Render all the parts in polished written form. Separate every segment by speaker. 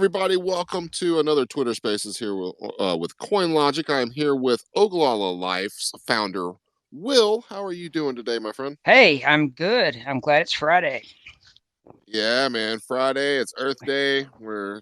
Speaker 1: everybody? Welcome to another Twitter Spaces here with CoinLogic. I am here with OgallalaLife's founder, Will. How are you doing today, my friend?
Speaker 2: Hey, I'm good. I'm glad it's Friday.
Speaker 1: Yeah, man. Friday, it's Earth Day. We're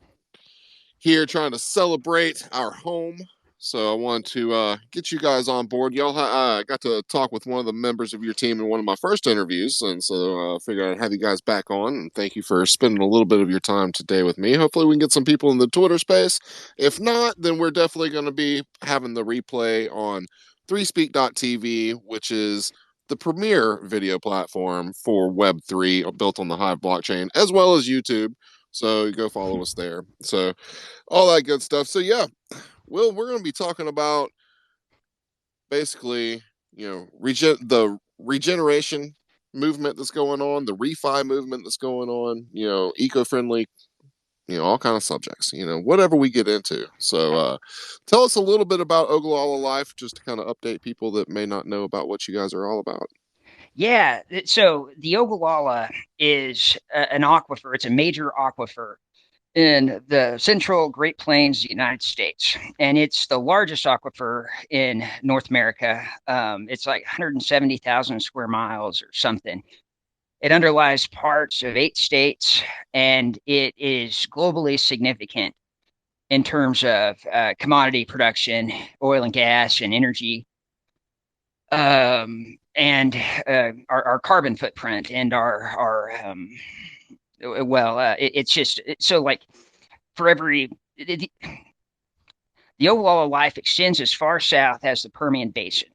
Speaker 1: here trying to celebrate our home. So I want to get you guys on board. Got to talk with one of the members of your team in one of my first interviews, and so I figured I'd have you guys back on. And thank you for spending a little bit of your time today with me. Hopefully, we can get some people in the Twitter space. If not, then we're definitely going to be having the replay on 3speak.tv, which is the premier video platform for Web3 built on the Hive blockchain, as well as YouTube. So go follow us there. So all that good stuff. So yeah, Will, we're going to be talking about basically, the regeneration movement that's going on, the ReFi movement that's going on, eco-friendly, all kind of subjects, whatever we get into. So tell us a little bit about Ogallala Life, just to kind of update people that may not know about what you guys are all about.
Speaker 2: Yeah, so the Ogallala is an aquifer. It's a major aquifer in the central Great Plains of the United States, and it's the largest aquifer in North America. It's like 170,000 square miles or something. It underlies parts of 8 states, and it is globally significant in terms of commodity production, oil and gas, and energy. And our carbon footprint and it's just so like for every the overall life extends as far south as the Permian Basin.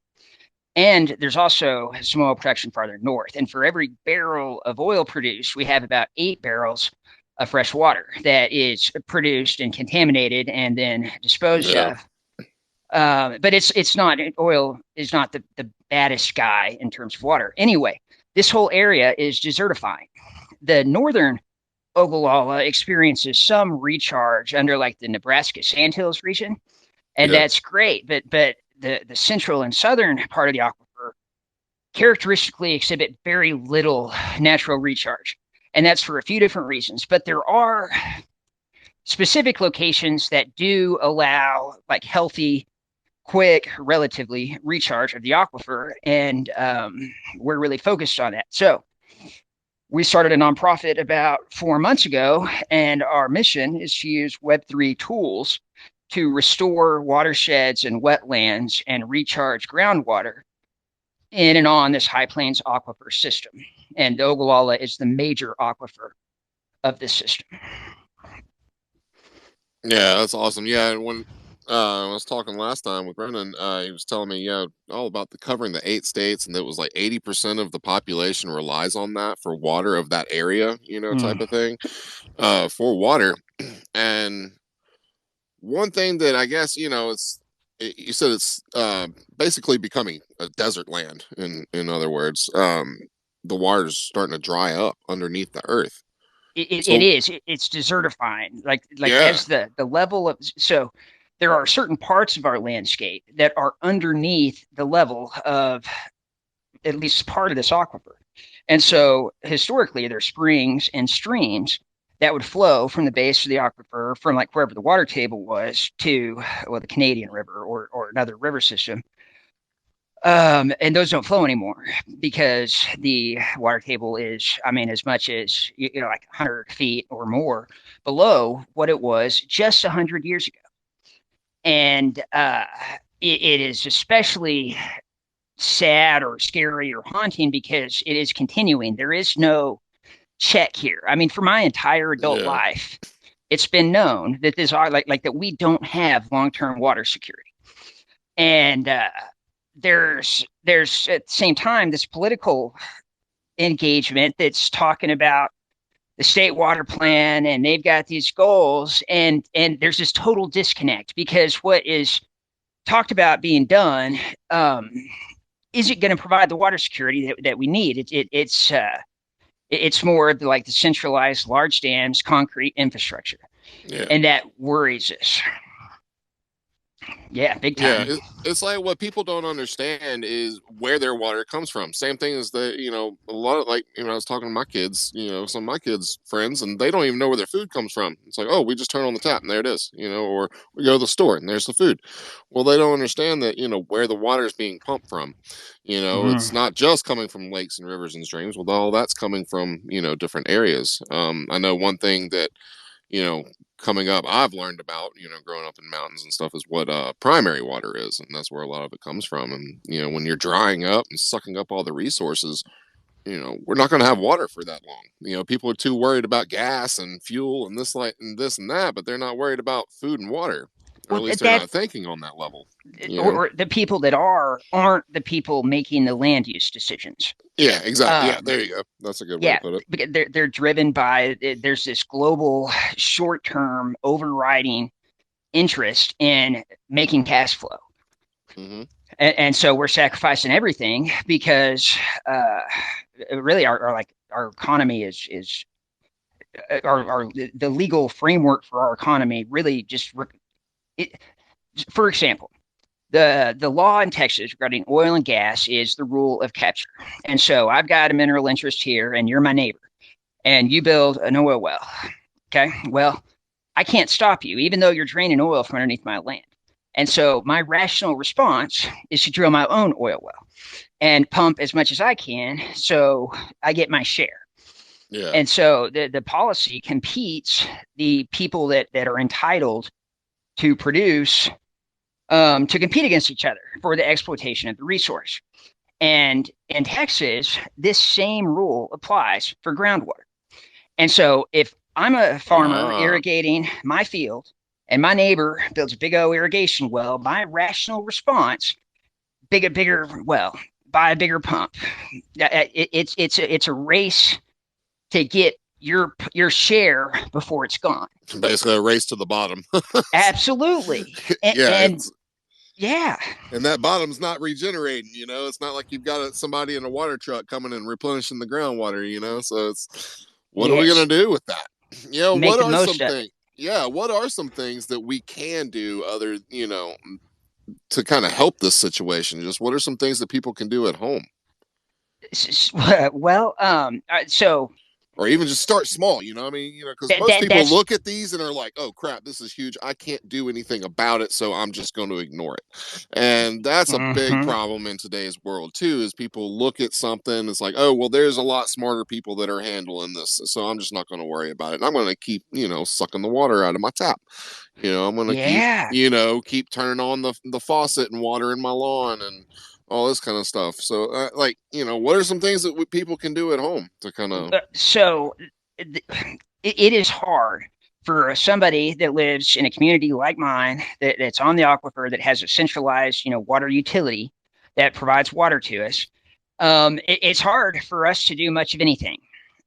Speaker 2: And there's also some oil production farther north. And for every barrel of oil produced, we have about 8 barrels of fresh water that is produced and contaminated and then disposed
Speaker 1: Yeah.
Speaker 2: of. But it's not oil is not the baddest guy in terms of water. Anyway, this whole area is desertifying. The northern Ogallala experiences some recharge under like the Nebraska Sandhills region, and
Speaker 1: Yeah.
Speaker 2: that's great. But the central and southern part of the aquifer characteristically exhibit very little natural recharge, and that's for a few different reasons. But there are specific locations that do allow like healthy quick, relatively recharge of the aquifer, and we're really focused on that. So we started a nonprofit about 4 months ago, and our mission is to use Web3 tools to restore watersheds and wetlands and recharge groundwater in and on this High Plains aquifer system. And Ogallala is the major aquifer of this system.
Speaker 1: Yeah, that's awesome. Yeah, and when I was talking last time with Brennan, he was telling me, yeah, all about the covering the 8 states, and it was like 80% of the population relies on that for water of that area, type
Speaker 2: Mm.
Speaker 1: of thing, for water. And one thing that I guess, you said it's basically becoming a desert land. In other words, the water's starting to dry up underneath the earth.
Speaker 2: It
Speaker 1: So
Speaker 2: is. It's desertifying. Like
Speaker 1: yeah,
Speaker 2: as the level of so there are certain parts of our landscape that are underneath the level of at least part of this aquifer. And
Speaker 1: yeah,
Speaker 2: so historically there's springs and streams that would flow from the base of the aquifer from like wherever the water table was to the Canadian River or another river system. And those don't flow anymore because the water table is, I mean, as much as, like 100 feet or more below what it was just 100 years ago. And it is especially sad or scary or haunting because it is continuing. There is no check here. I mean, for my entire adult
Speaker 1: yeah,
Speaker 2: life, it's been known that this are like that we don't have long-term water security. And there's at the same time this political engagement that's talking about the state water plan and they've got these goals and there's this total disconnect because what is talked about being done isn't going to provide the water security that we need. It's more of like the centralized large dams concrete infrastructure
Speaker 1: yeah.
Speaker 2: and that worries us. Yeah, big
Speaker 1: Yeah,
Speaker 2: time.
Speaker 1: it's like what people don't understand is where their water comes from. Same thing as a lot of like, I was talking to my kids, some of my kids' friends, and they don't even know where their food comes from. It's like, oh, we just turn on the tap and there it is, or we go to the store and there's the food. Well, they don't understand that, where the water is being pumped from. It's
Speaker 2: Mm.
Speaker 1: not just coming from lakes and rivers and streams. Well, all that's coming from, different areas. I know one thing that you know, coming up, I've learned about, growing up in mountains and stuff is what primary water is. And that's where a lot of it comes from. And, when you're drying up and sucking up all the resources, we're not going to have water for that long. People are too worried about gas and fuel and this, like, and this and that, but they're not worried about food and water, or
Speaker 2: Well,
Speaker 1: at least they're
Speaker 2: that
Speaker 1: not thinking on that level, you know?
Speaker 2: or the people that aren't the people making the land use decisions.
Speaker 1: Yeah, exactly. Yeah,
Speaker 2: Um,
Speaker 1: there you go. That's a good way to
Speaker 2: yeah,
Speaker 1: put it.
Speaker 2: because they're driven by there's this global short term overriding interest in making cash flow.
Speaker 1: Hmm.
Speaker 2: And so we're sacrificing everything because uh, really our economy is our the legal framework for our economy really just it, for example, the law in Texas regarding oil and gas is the rule of capture. And so I've got a mineral interest here, and you're my neighbor, and you build an oil well. Okay, well, I can't stop you, even though you're draining oil from underneath my land. And so my rational response is to drill my own oil well and pump as much as I can so I get my share.
Speaker 1: Yeah.
Speaker 2: And so the policy competes the people that are entitled to produce to compete against each other for the exploitation of the resource. And in Texas, this same rule applies for groundwater. And so if I'm a farmer
Speaker 1: Ah,
Speaker 2: irrigating my field and my neighbor builds a big O irrigation well, my rational response, bigger well, buy a bigger pump. It's a race to get your share before it's gone.
Speaker 1: basically a race to the bottom.
Speaker 2: Absolutely. And,
Speaker 1: Yeah,
Speaker 2: and
Speaker 1: it's
Speaker 2: yeah,
Speaker 1: and that bottom's not regenerating. It's not like you've got somebody in a water truck coming and replenishing the groundwater. So it's what are we gonna
Speaker 2: yes,
Speaker 1: do with that?
Speaker 2: make
Speaker 1: What
Speaker 2: the
Speaker 1: are
Speaker 2: most
Speaker 1: some
Speaker 2: of
Speaker 1: things? Yeah, what are some things that we can do other, to kind of help this situation? Just what are some things that people can do at home?
Speaker 2: it. Well, so
Speaker 1: Or even just start small, I mean, because
Speaker 2: that,
Speaker 1: most
Speaker 2: that
Speaker 1: people
Speaker 2: that's
Speaker 1: look at these and are like, oh crap, this is huge, I can't do anything about it, so I'm just going to ignore it. And that's a big
Speaker 2: mhm.
Speaker 1: problem in today's world too, is people look at something, it's like, oh well, there's a lot smarter people that are handling this, so I'm just not going to worry about it, and I'm going to keep, sucking the water out of my tap. I'm going to keep,
Speaker 2: Yeah.
Speaker 1: keep turning on the faucet and watering my lawn and all this kind of stuff. So like, what are some things that people can do at home to kind of
Speaker 2: So it is hard for somebody that lives in a community like mine that's on the aquifer that has a centralized, water utility that provides water to us. It's hard for us to do much of anything.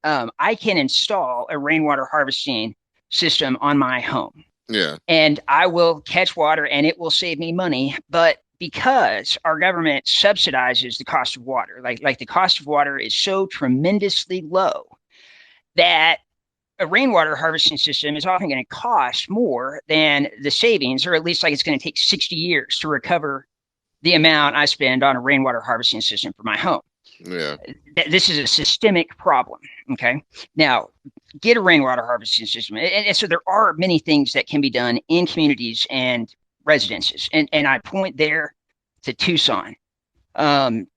Speaker 2: I can install a rainwater harvesting system on my home,
Speaker 1: yeah.
Speaker 2: and I will catch water, and it will save me money. But because our government subsidizes the cost of water, like the cost of water is so tremendously low that a rainwater harvesting system is often going to cost more than the savings, or at least like it's going to take 60 years to recover the amount I spend on a rainwater harvesting system for my home.
Speaker 1: Yeah.
Speaker 2: This is a systemic problem. Okay. Now, get a rainwater harvesting system. And so there are many things that can be done in communities and residences. And I point there to Tucson. Um,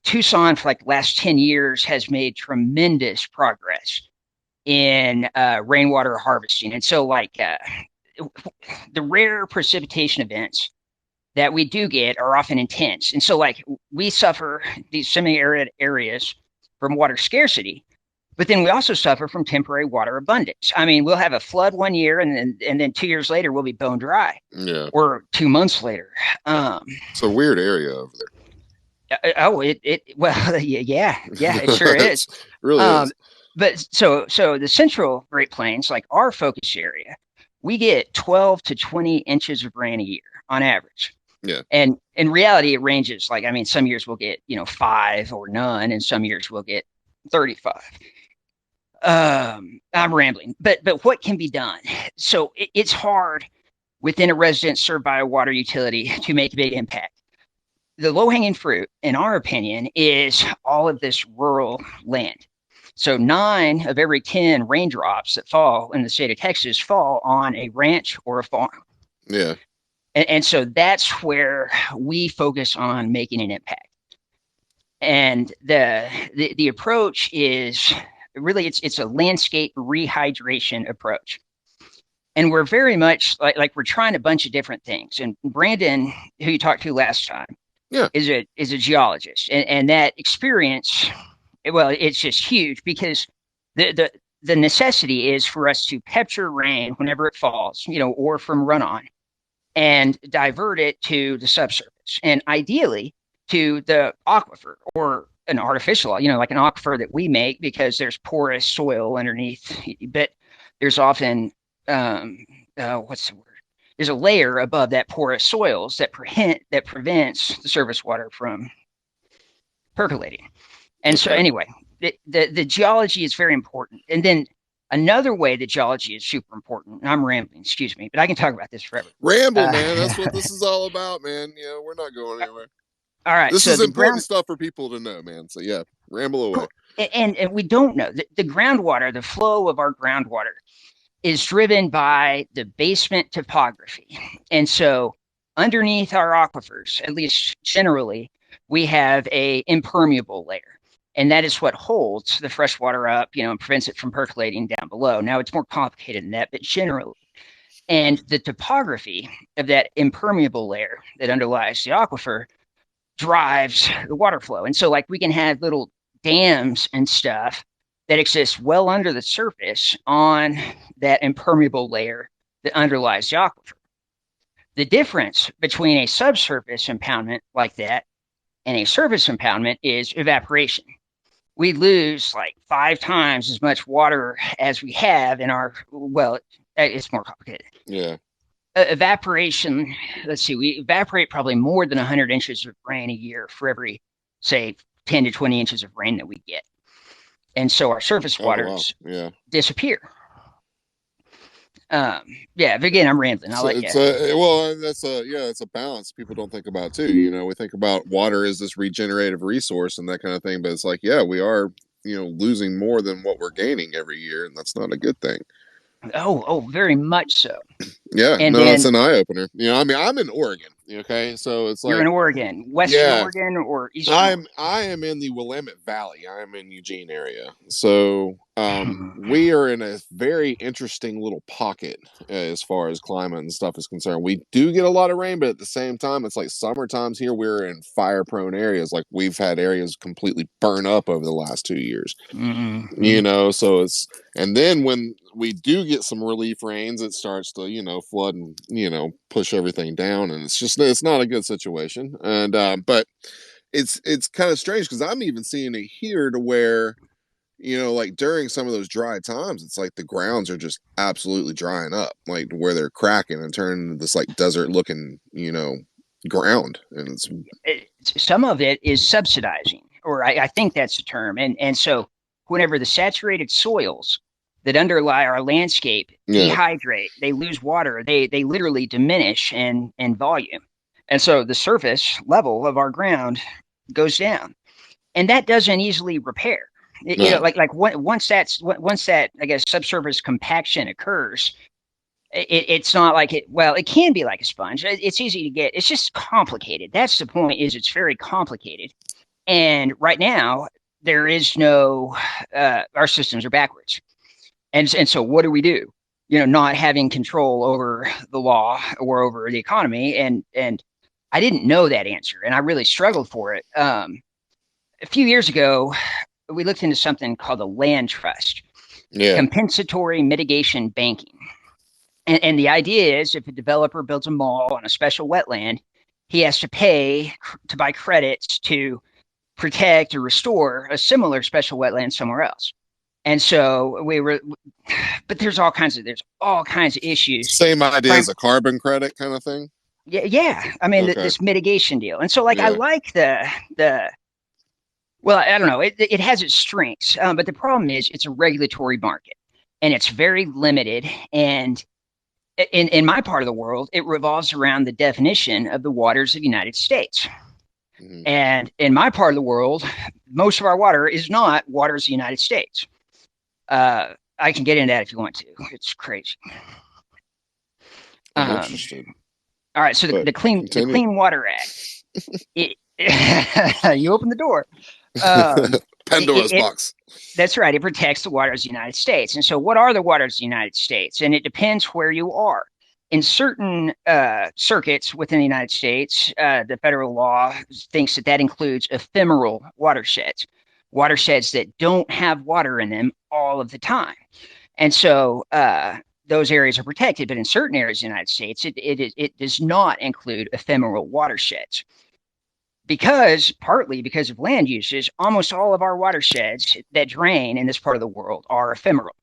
Speaker 2: Tucson, for like the last 10 years, has made tremendous progress in rainwater harvesting. And so, the rare precipitation events that we do get are often intense. And so, like, we suffer these semi arid areas from water scarcity, but then we also suffer from temporary water abundance. I mean, we'll have a flood one year, and then 2 years later, we'll be bone dry,
Speaker 1: Yeah.
Speaker 2: or 2 months later. Um,
Speaker 1: It's a weird area over
Speaker 2: oh, well, yeah, it sure
Speaker 1: there.
Speaker 2: is.
Speaker 1: It really
Speaker 2: Um,
Speaker 1: is.
Speaker 2: but so the central Great Plains, like our focus area, we get 12 to 20 inches of rain a year on average.
Speaker 1: Yeah.
Speaker 2: And in reality, it ranges. Like, I mean, some years we'll get, 5 or none, and some years we'll get 35. I'm rambling, but what can be done? So it's hard within a residence served by a water utility to make a big impact. The low hanging fruit, in our opinion, is all of this rural land. So 9 of every 10 raindrops that fall in the state of Texas fall on a ranch or a farm.
Speaker 1: Yeah.
Speaker 2: And so that's where we focus on making an impact. And the approach is really it's a landscape rehydration approach. And we're very much like we're trying a bunch of different things. And Brandon, who you talked to last time,
Speaker 1: Yeah.
Speaker 2: is a geologist, and that experience, well, it's just huge because the necessity is for us to capture rain whenever it falls, or from runoff, and divert it to the subsurface, and ideally to the aquifer or an artificial, like an aquifer that we make because there's porous soil underneath, but there's often what's the word? There's a layer above that porous soils that prevents the surface water from percolating. And so
Speaker 1: Okay.
Speaker 2: anyway, the geology is very important. And then another way that geology is super important, and I'm rambling, excuse me, but I can talk about this forever.
Speaker 1: Ramble,
Speaker 2: Uh,
Speaker 1: man. That's what this is all about, man. We're not going anywhere.
Speaker 2: all right,
Speaker 1: This
Speaker 2: so
Speaker 1: is
Speaker 2: the
Speaker 1: important
Speaker 2: ground,
Speaker 1: stuff for people to know, man. So yeah, ramble away.
Speaker 2: and we don't know the groundwater, the flow of our groundwater is driven by the basement topography. And so underneath our aquifers, at least generally, we have a impermeable layer. And that is what holds the fresh water up, and prevents it from percolating down below. Now it's more complicated than that, but generally. And the topography of that impermeable layer that underlies the aquifer drives the water flow. And so like we can have little dams and stuff that exist well under the surface on that impermeable layer that underlies the aquifer. The difference between a subsurface impoundment like that and a surface impoundment is evaporation. We lose like 5 times as much water as we have in our, well, it's more complicated.
Speaker 1: Yeah.
Speaker 2: Evaporation, let's see, we evaporate probably more than 100 inches of rain a year for every, say, 10 to 20 inches of rain that we get. And so our surface
Speaker 1: Oh wow.
Speaker 2: waters
Speaker 1: Yeah.
Speaker 2: disappear. Um, yeah, but again, I'm rambling. I'll
Speaker 1: So
Speaker 2: let you.
Speaker 1: it's a well, that's a yeah, it's a balance people don't think about too. We think about water as this regenerative resource and that kind of thing, but it's like, yeah, we are, losing more than what we're gaining every year, and that's not a good thing.
Speaker 2: Oh, very much so.
Speaker 1: Yeah,
Speaker 2: And
Speaker 1: no, it's
Speaker 2: then
Speaker 1: an eye opener. I mean, I'm in Oregon. Okay, so it's
Speaker 2: you're
Speaker 1: like,
Speaker 2: in Oregon, Western
Speaker 1: yeah,
Speaker 2: Oregon, or Eastern Oregon?
Speaker 1: I am in the Willamette Valley. I am in Eugene area. So we are in a very interesting little pocket as far as climate and stuff is concerned. We do get a lot of rain, but at the same time, it's like summer times here. We're in fire prone areas. Like we've had areas completely burn up over the last 2 years.
Speaker 2: Mm-hmm.
Speaker 1: So it's, and then when we do get some relief rains, it starts to flood and push everything down, and it's not a good situation. And but it's kind of strange because I'm even seeing it here to where like during some of those dry times, it's like the grounds are just absolutely drying up, like where they're cracking and turning into this like desert looking ground, and
Speaker 2: Some of it is subsidizing, or I think that's the term. And so whenever the saturated soils that underlie our landscape
Speaker 1: yeah.
Speaker 2: dehydrate, they lose water, they literally diminish in volume. And so the surface level of our ground goes down. And that doesn't easily repair.
Speaker 1: No.
Speaker 2: Once that I guess subsurface compaction occurs, it's not like it, well, it can be like a sponge. It's easy to get, it's just complicated. That's the point, is it's very complicated. And right now there is no our systems are backwards. And so what do we do? Not having control over the law or over the economy. And I didn't know that answer, and I really struggled for it. A few years ago, we looked into something called a land trust,
Speaker 1: Yeah.
Speaker 2: compensatory mitigation banking. And the idea is if a developer builds a mall on a special wetland, he has to pay to buy credits to protect or restore a similar special wetland somewhere else. And so but there's all kinds of issues.
Speaker 1: Same idea as a carbon credit kind of thing.
Speaker 2: Yeah. I mean,
Speaker 1: Okay.
Speaker 2: this mitigation deal. And so, like, I
Speaker 1: Yeah.
Speaker 2: like the well, I don't know. It has its strengths, but the problem is it's a regulatory market, and it's very limited. And in my part of the world, it revolves around the definition of the waters of the United States.
Speaker 1: Hmm.
Speaker 2: And in my part of the world, most of our water is not waters of the United States. I can get into that if you want to. It's crazy.
Speaker 1: I'm
Speaker 2: Um,
Speaker 1: interested,
Speaker 2: all right, so
Speaker 1: but
Speaker 2: the
Speaker 1: continue.
Speaker 2: Clean Water Act. It, you open the door. Um,
Speaker 1: Pandora's box.
Speaker 2: that's right. It protects the waters of the United States. And so, what are the waters of the United States? And it depends where you are. In certain circuits within the United States, the federal law thinks that that includes ephemeral watersheds that don't have water in them all of the time. And so, those areas are protected. But in certain areas of the United States, it does not include ephemeral watersheds because partly because of land uses, almost all of our watersheds that drain in this part of the world are ephemeral.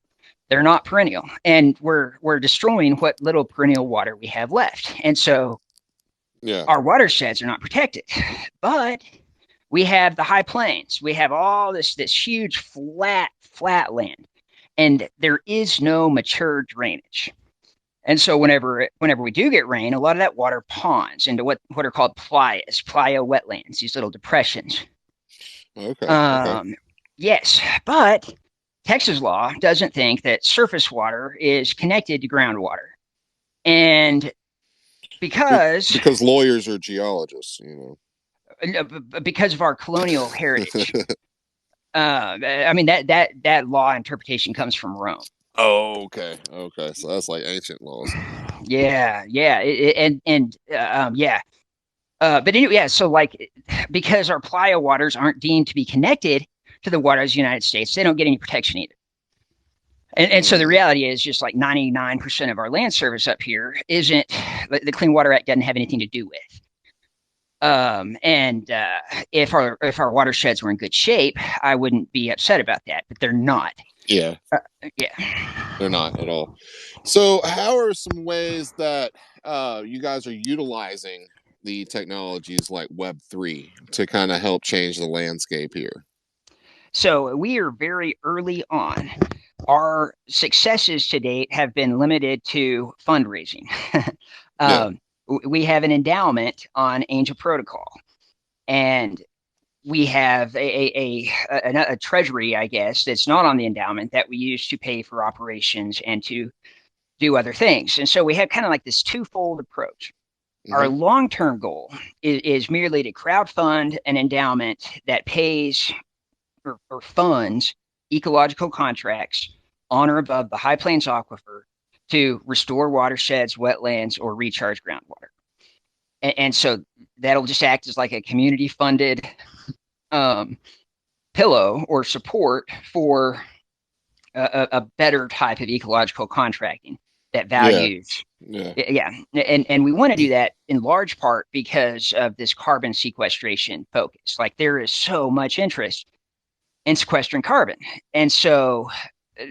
Speaker 2: They're not perennial, and we're destroying what little perennial water we have left. And so
Speaker 1: Yeah.
Speaker 2: our watersheds are not protected. But we have the high plains. We have all this huge flat land, and there is no mature drainage. And so whenever we do get rain, a lot of that water ponds into what are called playa wetlands, these little depressions.
Speaker 1: Okay. Okay.
Speaker 2: Um, yes, but Texas law doesn't think that surface water is connected to groundwater. And because
Speaker 1: Because lawyers are geologists, you know.
Speaker 2: because of our colonial heritage, I mean that law interpretation comes from Rome.
Speaker 1: Oh, okay. Okay. So that's like ancient laws.
Speaker 2: Yeah, yeah, yeah. But anyway, yeah. So like, because our playa waters aren't deemed to be connected to the waters of the United States, they don't get any protection either. And so the
Speaker 1: Mm,
Speaker 2: reality is just like 99% of our land service up here isn't the Clean Water Act doesn't have anything to do with. And if our watersheds were in good shape, I wouldn't be upset about that, but they're not.
Speaker 1: yeah,
Speaker 2: Uh, yeah.
Speaker 1: they're not at all. So, how are some ways that you guys are utilizing the technologies like Web3 to kind of help change the landscape here?
Speaker 2: So we are very early on. Our successes to date have been limited to fundraising.
Speaker 1: Yeah.
Speaker 2: um, we have an endowment on Angel Protocol, and we have a treasury, I guess, that's not on the endowment that we use to pay for operations and to do other things. And so we have kind of like this twofold approach. Our
Speaker 1: Hmm.
Speaker 2: long-term goal is merely to crowdfund an endowment that pays or funds ecological contracts on or above the High Plains Aquifer to restore watersheds, wetlands, or recharge groundwater. And so that'll just act as like a community funded um, pillow or support for a better type of ecological contracting that
Speaker 1: Yeah.
Speaker 2: values.
Speaker 1: Yeah.
Speaker 2: Yeah, and we want to do that in large part because of this carbon sequestration focus. Like there is so much interest in sequestering carbon. And so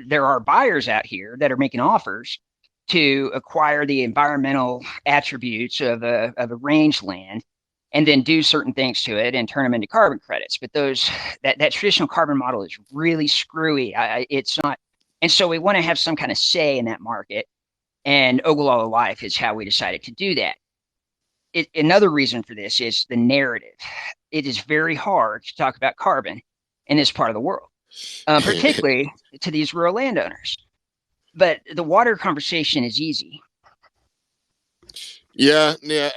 Speaker 2: there are buyers out here that are making offers to acquire the environmental attributes of a rangeland and then do certain things to it and turn them into carbon credits. But that traditional carbon model is really screwy. It's not, and so we want to have some kind of say in that market. And OgallalaLife is how we decided to do that. Another reason for this is the narrative. It is very hard to talk about carbon in this part of the world, particularly to these rural landowners. But the water conversation is easy.
Speaker 1: Yeah, yeah.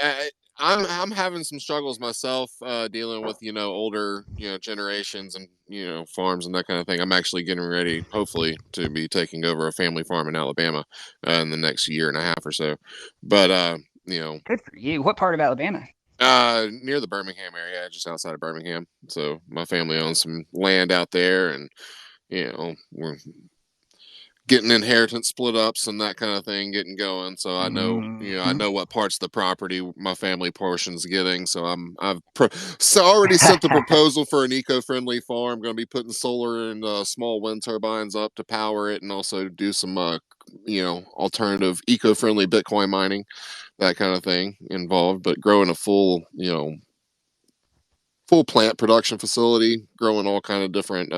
Speaker 1: I'm having some struggles myself, dealing with older generations and farms and that kind of thing. I'm actually getting ready, hopefully, to be taking over a family farm in Alabama in the next year and a half or so. But
Speaker 2: Good for you. What part of Alabama?
Speaker 1: near the Birmingham area, just outside of Birmingham. So my family owns some land out there, and we're getting inheritance split ups and that kind of thing getting going. So I know, I
Speaker 2: Mm-hmm.
Speaker 1: know what parts of the property my family portion's getting. So so already sent the proposal for an eco-friendly farm. Going to be putting solar and small wind turbines up to power it, and also do some alternative eco-friendly Bitcoin mining, that kind of thing involved. But growing a full plant production facility, growing all kind of different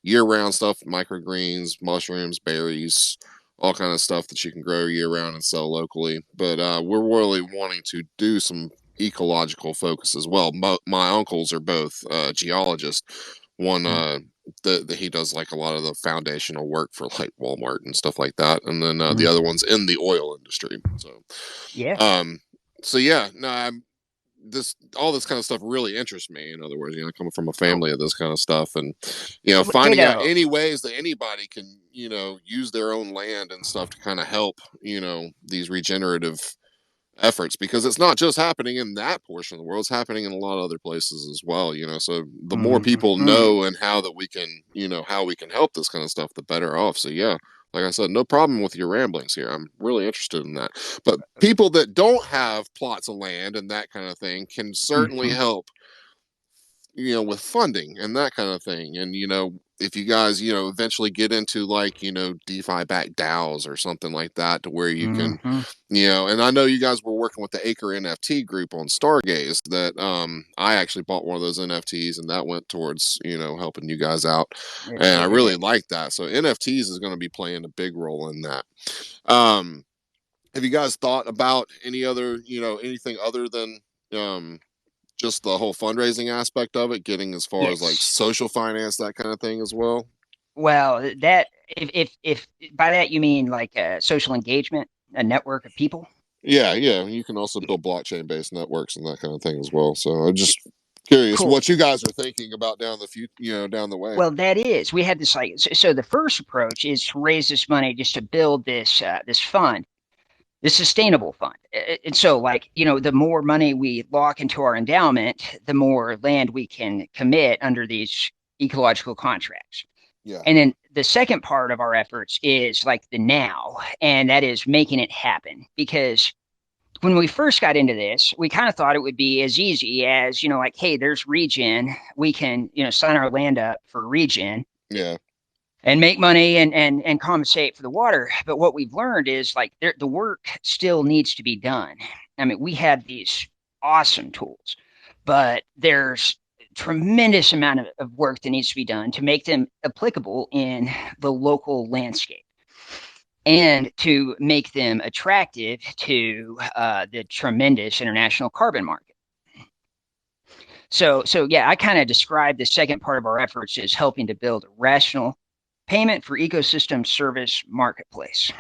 Speaker 1: year-round stuff, microgreens, mushrooms, berries, all kind of stuff that you can grow year round and sell locally. But we're really wanting to do some ecological focus as well. My uncles are both geologists. One
Speaker 2: Mm.
Speaker 1: he does like a lot of the foundational work for like Walmart and stuff like that, and then the
Speaker 2: Mm.
Speaker 1: other one's in the oil industry.
Speaker 2: Yeah.
Speaker 1: Um, so yeah, no, I'm this all this kind of stuff really interests me. In other words, coming from a
Speaker 2: Oh,
Speaker 1: family of this kind of stuff, and finding out
Speaker 2: ditto.
Speaker 1: any ways that anybody can use their own land and stuff to kind of help these regenerative efforts, because it's not just happening in that portion of the world, it's happening in a lot of other places as well. So the more people
Speaker 2: Hmm.
Speaker 1: know and how that we can how we can help this kind of stuff, the better off. So yeah, like I said, no problem with your ramblings here. I'm really interested in that. But people that don't have plots of land and that kind of thing can certainly
Speaker 2: Hmm.
Speaker 1: help, with funding and that kind of thing. And, if you guys, eventually get into like, DeFi backed DAOs or something like that, to where you can,
Speaker 2: Hmm.
Speaker 1: and I know you guys were working with the Acre NFT group on Stargaze, that I actually bought one of those NFTs, and that went towards, helping you guys out. And I
Speaker 2: It
Speaker 1: really
Speaker 2: did.
Speaker 1: like that. So NFTs is going to be playing a big role in that. Um, have you guys thought about any other, anything other than, um, just the whole fundraising aspect of it, getting as far as like
Speaker 2: Yes.
Speaker 1: social finance, that kind of thing as well?
Speaker 2: Well, that if by that you mean like a social engagement, a network of people.
Speaker 1: Yeah, yeah. You can also build blockchain based networks and that kind of thing as well. So I'm just curious
Speaker 2: Cool.
Speaker 1: what you guys are thinking about down the future, down the way.
Speaker 2: Well, that is we had this like so the first approach is to raise this money just to build this fund, this sustainable fund. And so like the more money we lock into our endowment, the more land we can commit under these ecological contracts.
Speaker 1: Yeah,
Speaker 2: And then the second part of our efforts is like the now, and that is making it happen. Because when we first got into this, we kind of thought it would be as easy as, like, hey, there's regen. We can, sign our land up for regen
Speaker 1: yeah,
Speaker 2: and make money and compensate for the water. But what we've learned is like the work still needs to be done. I mean, we have these awesome tools, but there's tremendous amount of work that needs to be done to make them applicable in the local landscape and to make them attractive to the tremendous international carbon market. So yeah, I kind of describe the second part of our efforts as helping to build a rational payment for ecosystem service marketplace.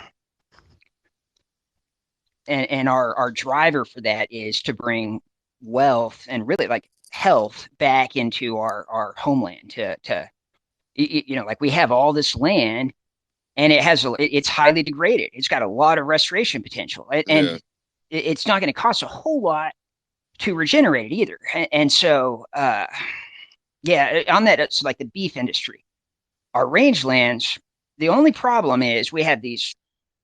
Speaker 2: And our driver for that is to bring wealth and really like health back into our homeland to like we have all this land and it's highly degraded. It's got a lot of restoration potential, and
Speaker 1: yeah.
Speaker 2: it's not going to cost a whole lot to regenerate it either. And so, yeah, on that, it's like the beef industry. Our rangelands, the only problem is we have these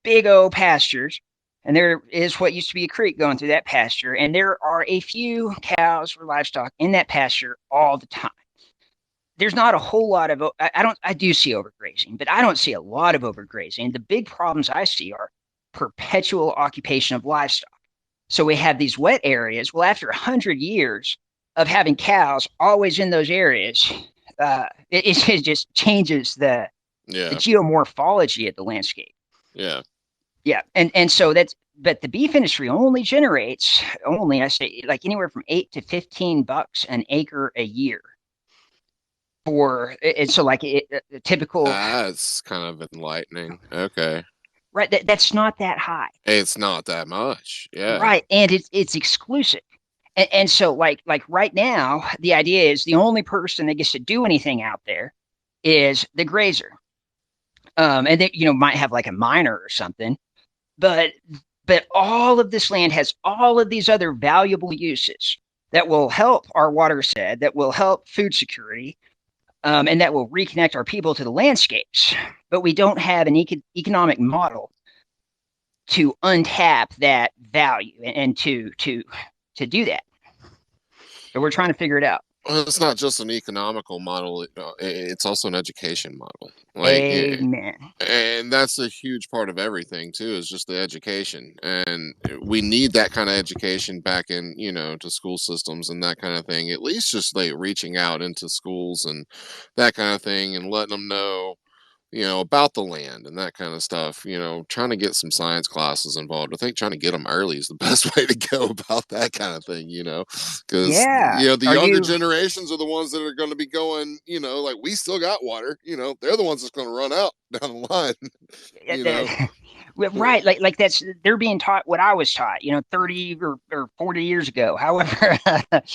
Speaker 2: big O pastures, and there is what used to be a creek going through that pasture, and there are a few cows or livestock in that pasture all the time. There's not a whole lot of I do see overgrazing, but I don't see a lot of overgrazing. The big problems I see are perpetual occupation of livestock. So we have these wet areas. Well, after 100 years of having cows always in those areas, it just changes the
Speaker 1: Yeah,
Speaker 2: geomorphology of the landscape.
Speaker 1: yeah.
Speaker 2: Yeah, and so that's but the beef industry only generates only I say like anywhere from $8 to $15 an acre a year for and so like a typical
Speaker 1: That's kind of enlightening. Okay.
Speaker 2: right that's not that high.
Speaker 1: It's not that much. Yeah,
Speaker 2: Right, and it's exclusive. And so like right now, the idea is the only person that gets to do anything out there is the grazer. And they might have like a miner or something, but all of this land has all of these other valuable uses that will help our watershed, that will help food security, and that will reconnect our people to the landscapes. But we don't have an economic model to untap that value and to do that. So we're trying to figure it out.
Speaker 1: well, it's not just an economical model, it's also an education model. Like,
Speaker 2: Amen.
Speaker 1: and that's a huge part of everything too, is just the education. And we need that kind of education back in, to school systems and that kind of thing. At least just like reaching out into schools and that kind of thing, and letting them know, about the land and that kind of stuff. Trying to get some science classes involved. I think trying to get them early is the best way to go about that kind of thing. Because
Speaker 2: Yeah.
Speaker 1: the
Speaker 2: Are
Speaker 1: younger
Speaker 2: you
Speaker 1: generations are the ones that are going to be going. Like we still got water. They're the ones that's going to run out down the line. you know.
Speaker 2: well, right? Like that's they're being taught what I was taught, 30 or 40 years ago. However,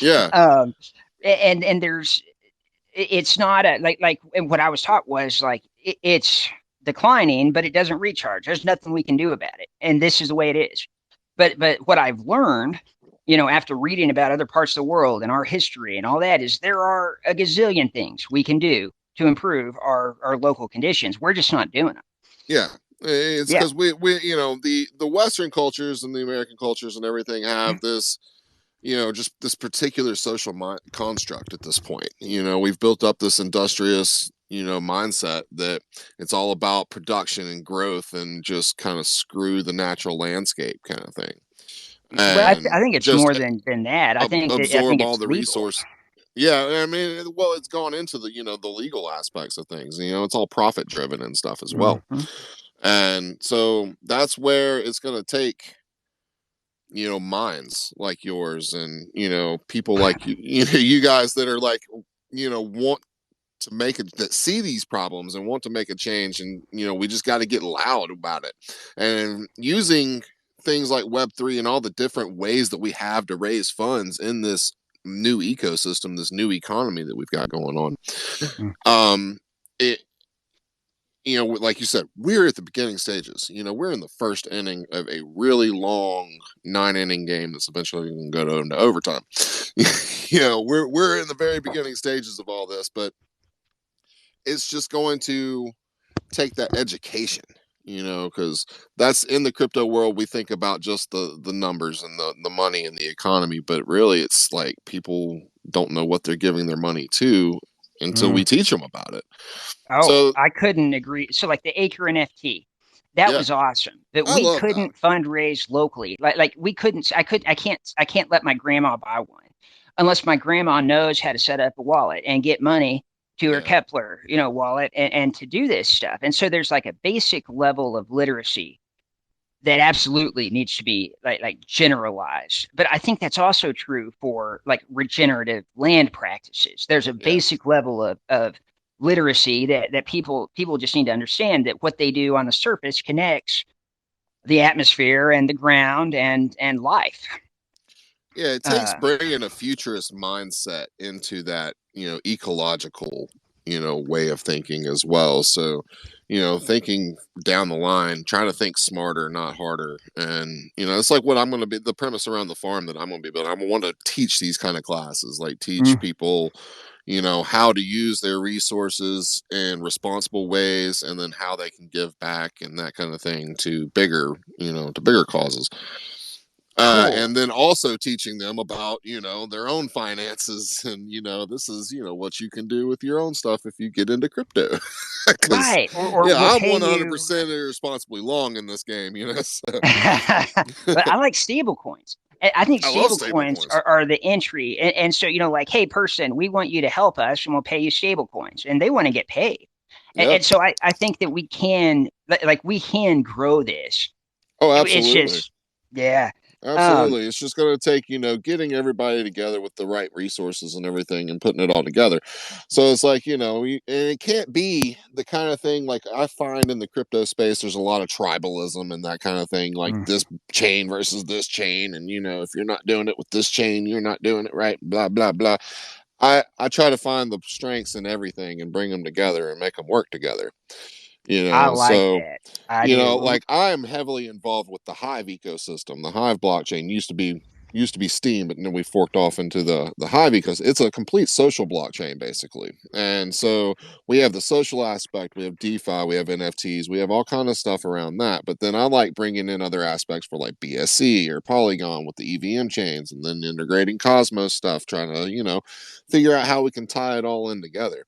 Speaker 1: Yeah,
Speaker 2: um, and there's it's not a like and what I was taught was like it's declining, but it doesn't recharge. There's nothing we can do about it, and this is the way it is. But what I've learned, after reading about other parts of the world and our history and all that, is there are a gazillion things we can do to improve our local conditions. We're just not doing them.
Speaker 1: yeah. It's
Speaker 2: Yeah.
Speaker 1: because we the Western cultures and the American cultures and everything have this just this particular social construct at this point. We've built up this industrious, mindset that it's all about production and growth and just kind of screw the natural landscape kind of thing.
Speaker 2: Well,
Speaker 1: And
Speaker 2: I think it's
Speaker 1: just
Speaker 2: more than that. I
Speaker 1: absorb
Speaker 2: think
Speaker 1: all
Speaker 2: it's
Speaker 1: the
Speaker 2: legal.
Speaker 1: resource. Yeah, I mean, well, it's gone into the legal aspects of things. It's all profit driven and stuff as well.
Speaker 2: Hmm.
Speaker 1: And so that's where it's going to take minds like yours and people like you, you guys that are like want to make it, that see these problems and want to make a change, and we just got to get loud about it, and using things like Web3 and all the different ways that we have to raise funds in this new ecosystem, this new economy that we've got going on. It like you said, we're at the beginning stages. We're in the first inning of a really long 9 inning game that's eventually going to go into overtime. We're in the very beginning stages of all this, but it's just going to take that education. Because that's in the crypto world, we think about just the numbers and the money and the economy, but really, it's like people don't know what they're giving their money to until we teach them about it.
Speaker 2: Oh,
Speaker 1: So
Speaker 2: I couldn't agree. So like the Acre NFT, that
Speaker 1: yeah,
Speaker 2: was awesome. But
Speaker 1: I
Speaker 2: we
Speaker 1: love that.
Speaker 2: couldn't fundraise locally. Like we couldn't I can't let my grandma buy one unless my grandma knows how to set up a wallet and get money to her
Speaker 1: Yeah.
Speaker 2: Kepler, wallet and to do this stuff. And so there's like a basic level of literacy that absolutely needs to be like generalized. But I think that's also true for like regenerative land practices. There's a
Speaker 1: Yeah.
Speaker 2: basic level of literacy that people just need to understand that what they do on the surface connects the atmosphere and the ground and life.
Speaker 1: Yeah, it takes
Speaker 2: Uh,
Speaker 1: bringing a futurist mindset into that, ecological, way of thinking as well. So, thinking down the line, trying to think smarter, not harder. And, it's like what I'm going to be the premise around the farm that I'm going to be building. I want to teach these kind of classes, like teach
Speaker 2: mm,
Speaker 1: people, how to use their resources in responsible ways and then how they can give back and that kind of thing to bigger causes.
Speaker 2: cool.
Speaker 1: And then also teaching them about their own finances, and this is what you can do with your own stuff if you get into crypto. Because
Speaker 2: Right. Or we'll
Speaker 1: I'm
Speaker 2: pay you.
Speaker 1: 100% irresponsibly long in this game. So
Speaker 2: But I like stable coins. I think
Speaker 1: I love
Speaker 2: stable
Speaker 1: stable
Speaker 2: coins
Speaker 1: coins.
Speaker 2: are the entry. And so, like, hey, person, we want you to help us and we'll pay you stable coins. And they want to get paid.
Speaker 1: Yep.
Speaker 2: And so I think that we can, like, we can grow this.
Speaker 1: Oh,
Speaker 2: It's
Speaker 1: absolutely.
Speaker 2: just, yeah. Um,
Speaker 1: Absolutely. It's just going to take, getting everybody together with the right resources and everything and putting it all together. So it's like, and it can't be the kind of thing like I find in the crypto space, there's a lot of tribalism and that kind of thing, like
Speaker 2: mm,
Speaker 1: this chain versus this chain. And, if you're not doing it with this chain, you're not doing it right, blah, blah, blah. I try to find the strengths in everything and bring them together and make them work together.
Speaker 2: I like
Speaker 1: So
Speaker 2: that. I do.
Speaker 1: like I am heavily involved with the Hive ecosystem. The Hive blockchain used to be Steem, but then we forked off into the Hive because it's a complete social blockchain basically. And so we have the social aspect, we have DeFi, we have NFTs, we have all kind of stuff around that. But then I like bringing in other aspects for like BSC or Polygon with the EVM chains, and then integrating Cosmos stuff, trying to figure out how we can tie it all in together.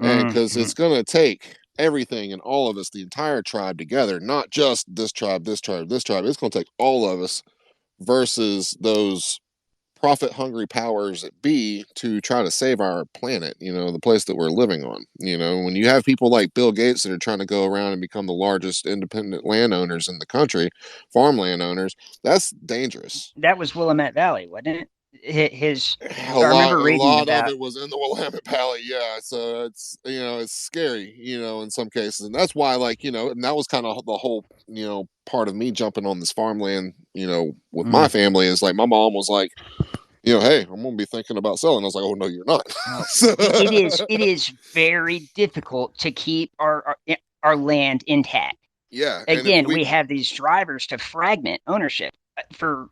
Speaker 1: And because
Speaker 2: Mhm.
Speaker 1: it's going to take everything and all of us, the entire tribe together, not just this tribe, this tribe, this tribe. It's going to take all of us versus those profit hungry powers that be to try to save our planet, the place that we're living on. When you have people like Bill Gates that are trying to go around and become the largest independent landowners in the country, farm landowners, that's dangerous.
Speaker 2: That was Willamette Valley, wasn't it? His,
Speaker 1: A
Speaker 2: I
Speaker 1: lot
Speaker 2: remember
Speaker 1: a
Speaker 2: reading
Speaker 1: lot of
Speaker 2: about.
Speaker 1: it was in the Willamette Valley, yeah. So it's scary, in some cases. And that's why, like, and that was kind of the whole, part of me jumping on this farmland, with my
Speaker 2: Mm,
Speaker 1: family is like my mom was like, hey, I'm gonna be thinking about selling. I was like, oh no, you're not.
Speaker 2: no,
Speaker 1: So,
Speaker 2: it is very difficult to keep our land intact.
Speaker 1: yeah, and if
Speaker 2: Again,
Speaker 1: we
Speaker 2: we have these drivers to fragment ownership for,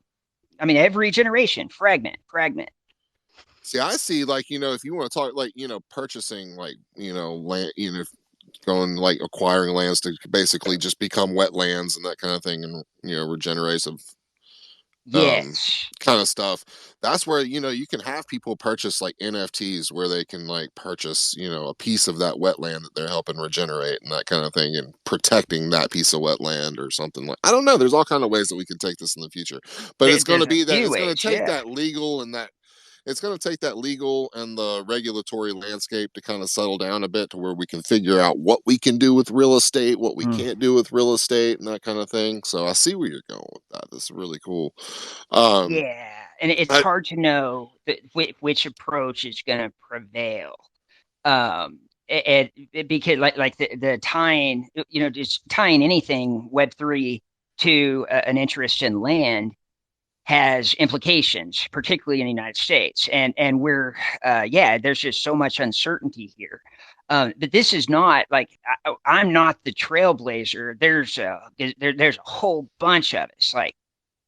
Speaker 2: I mean, every generation, fragment, fragment.
Speaker 1: see, I see, like, if you want to talk like, purchasing, like, land, going like acquiring lands to basically just become wetlands and that kind of thing, and regenerative um
Speaker 2: Yes.
Speaker 1: kind of stuff. That's where you can have people purchase like NFTs where they can like purchase a piece of that wetland that they're helping regenerate and that kind of thing, and protecting that piece of wetland or something. Like, I don't know, there's all kind of ways that we can take this in the future, but it's going to
Speaker 2: There's a
Speaker 1: be that
Speaker 2: few
Speaker 1: it's going to
Speaker 2: ways.
Speaker 1: take
Speaker 2: Yeah.
Speaker 1: that legal and that it's going to take that legal and the regulatory landscape to kind of settle down a bit to where we can figure out what we can do with real estate, what we
Speaker 2: Mm.
Speaker 1: can't do with real estate, and that kind of thing. So I see where you're going with that. This is really cool.
Speaker 2: Yeah. And it's
Speaker 1: I,
Speaker 2: hard to know which approach is going to prevail. Because like the tying, just tying anything Web3 to an interest in land has implications, particularly in the United States. And yeah, there's just so much uncertainty here. But this is not like I'm not the trailblazer. There's a whole bunch of us. Like,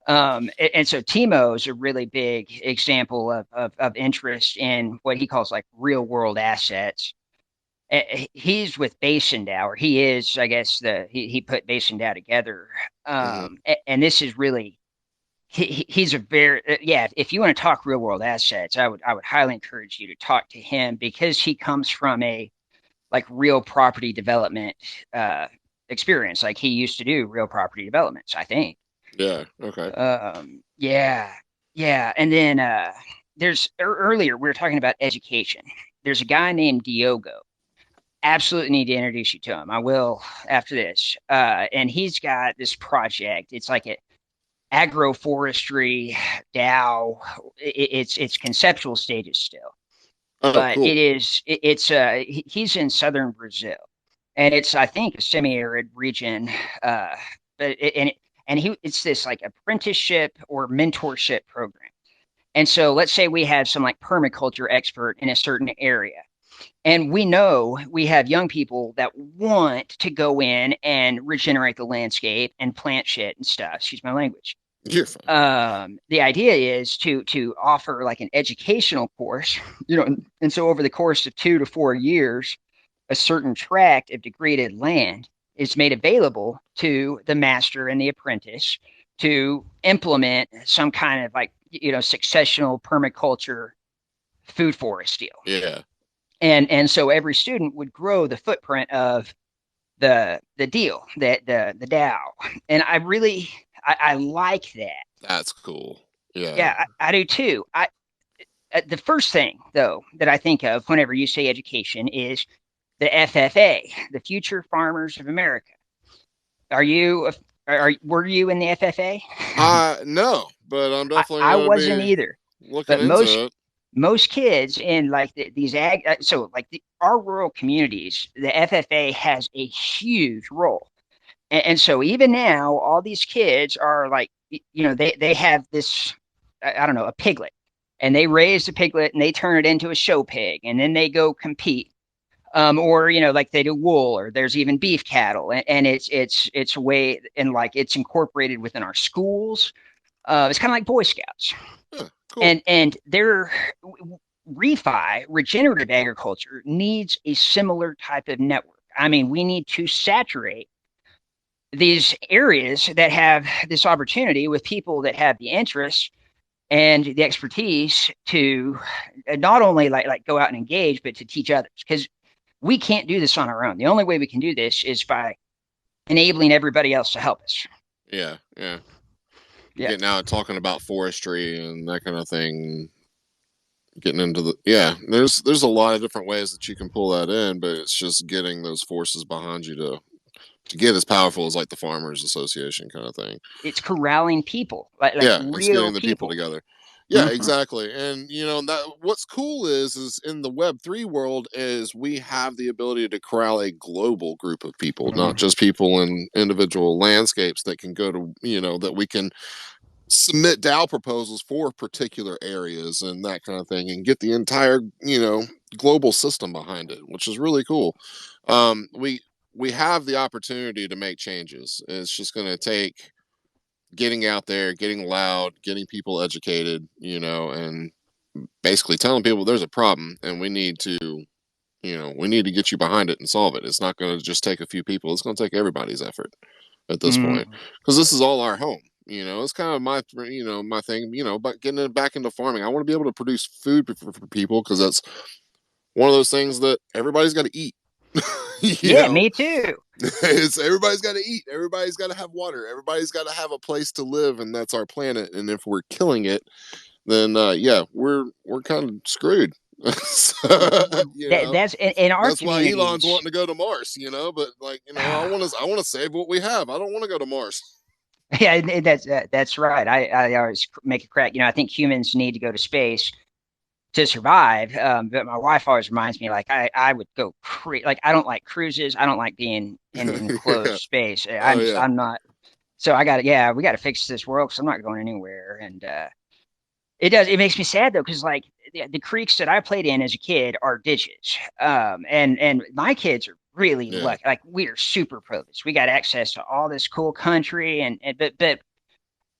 Speaker 2: and so Timo is a really big example of interest in what he calls like real world assets. He's with Basin Dow, or he is, I guess he put Basin Dow together.
Speaker 1: mhm,
Speaker 2: And this is really he's a very yeah. If you want to talk real world assets, I would highly encourage you to talk to him because he comes from a like real property development uh, experience. Like he used to do real property developments, I think.
Speaker 1: yeah, okay.
Speaker 2: Yeah, yeah. And then earlier we were talking about education. There's a guy named Diogo. Absolutely need to introduce you to him. I will after this. And he's got this project. It's like a agroforestry DAO. It's conceptual stages still,
Speaker 1: Oh,
Speaker 2: but
Speaker 1: cool.
Speaker 2: he's in southern Brazil, and it's I think a semi-arid region. Uh, but it's this like apprenticeship or mentorship program. And so let's say we have some like permaculture expert in a certain area. And we know we have young people that want to go in and regenerate the landscape and plant shit and stuff. Excuse my language.
Speaker 1: You're fine.
Speaker 2: The idea is to offer like an educational course, and so over the course of 2 to 4 years, a certain tract of degraded land is made available to the master and the apprentice to implement some kind of like successional permaculture food forest deal.
Speaker 1: Yeah,
Speaker 2: And so every student would grow the footprint of the deal, that the DAO. And I like that.
Speaker 1: that's cool. Yeah.
Speaker 2: Yeah, I do too. The first thing though that I think of whenever you say education is the FFA, the Future Farmers of America. Are you were you in the FFA?
Speaker 1: No, but I'm
Speaker 2: I,
Speaker 1: definitely
Speaker 2: I
Speaker 1: gonna
Speaker 2: wasn't
Speaker 1: be
Speaker 2: either,
Speaker 1: looking
Speaker 2: but most
Speaker 1: into it.
Speaker 2: most kids in like these ag so like our rural communities, the FFA has a huge role. And so even now, all these kids are like, they have this, I don't know, a piglet, and they raise the piglet and they turn it into a show pig, and then they go compete. Or like they do wool, or there's even beef cattle, and it's a way, and like it's incorporated within our schools. It's kind of like Boy Scouts,
Speaker 1: Huh, cool.
Speaker 2: and their ReFi, regenerative agriculture, needs a similar type of network. I mean, we need to saturate these areas that have this opportunity with people that have the interest and the expertise to not only like go out and engage, but to teach others, because we can't do this on our own. The only way we can do this is by enabling everybody else to help us.
Speaker 1: Yeah, yeah.
Speaker 2: Yeah,
Speaker 1: getting out talking about forestry and that kind of thing, getting into the yeah, there's a lot of different ways that you can pull that in, but it's just getting those forces behind you to get as powerful as like the farmers association kind of thing.
Speaker 2: it's corralling people, like
Speaker 1: Yeah, it's
Speaker 2: real
Speaker 1: getting the people
Speaker 2: people.
Speaker 1: together. Yeah,
Speaker 2: Hmm.
Speaker 1: exactly. And you know that what's cool is in the Web3 world is we have the ability to corral a global group of people, not
Speaker 2: Hmm.
Speaker 1: just people in individual landscapes that can go to, that we can submit DAO proposals for particular areas and that kind of thing and get the entire, global system behind it, which is really cool. We have the opportunity to make changes. It's just going to take getting out there, getting loud, getting people educated, and basically telling people there's a problem and we need to get you behind it and solve it. It's not going to just take a few people. It's going to take everybody's effort at this point
Speaker 2: Hmm.
Speaker 1: because this is all our home. It's kind of my thing. But getting it back into farming, I want to be able to produce food for people because that's one of those things that everybody's got to eat. you
Speaker 2: Yeah,
Speaker 1: know,
Speaker 2: me too.
Speaker 1: it's everybody's got to eat. Everybody's got to have water. Everybody's got to have a place to live, and that's our planet. And if we're killing it, then yeah, we're kind of screwed. so,
Speaker 2: That's in our
Speaker 1: that's why Elon's
Speaker 2: communities.
Speaker 1: wanting to go to Mars. But like I want to save what we have. I don't want to go to Mars.
Speaker 2: Yeah, that's right. I always make a crack. I think humans need to go to space to survive. But my wife always reminds me, like I would go like I don't like cruises. I don't like being in enclosed
Speaker 1: yeah.
Speaker 2: space.
Speaker 1: Oh yeah.
Speaker 2: I'm not. So I got yeah, we got to fix this world because I'm not going anywhere. And it makes me sad though because like the creeks that I played in as a kid are ditches. And my kids are really
Speaker 1: Yeah.
Speaker 2: lucky. Like we are super privileged. We got access to all this cool country and but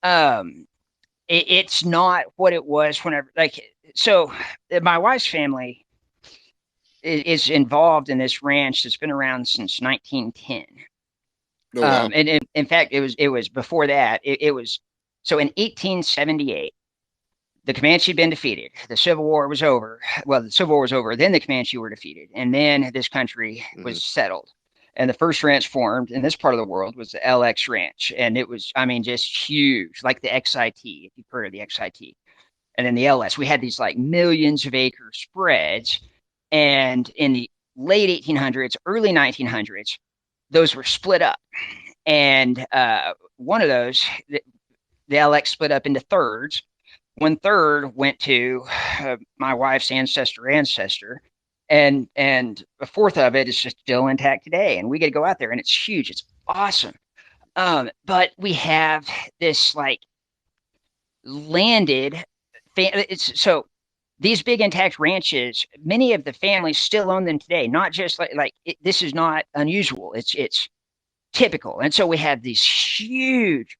Speaker 2: um it's not what it was whenever like so my wife's family is involved in this ranch that's been around since 1910.
Speaker 1: Oh wow.
Speaker 2: And in fact it was before that. It was so in 1878 the Comanche had been defeated. The Civil War was over. Well, the Civil War was over. Then the Comanche were defeated, and then this country
Speaker 1: Hmm.
Speaker 2: was settled. And the first ranch formed in this part of the world was the LX Ranch, and it was, I mean, just huge, like the XIT, if you've heard of the XIT. And then the LS, we had these like millions of acre spreads. And in the late 1800s, early 1900s, those were split up. And one of those, the LX split up into thirds. One third went to my wife's ancestor, and a fourth of it is just still intact today. And we get to go out there, and it's huge. It's awesome. But we have this like landed. It's so these big intact ranches. Many of the families still own them today. Not just this is not unusual. It's typical. And so we have these huge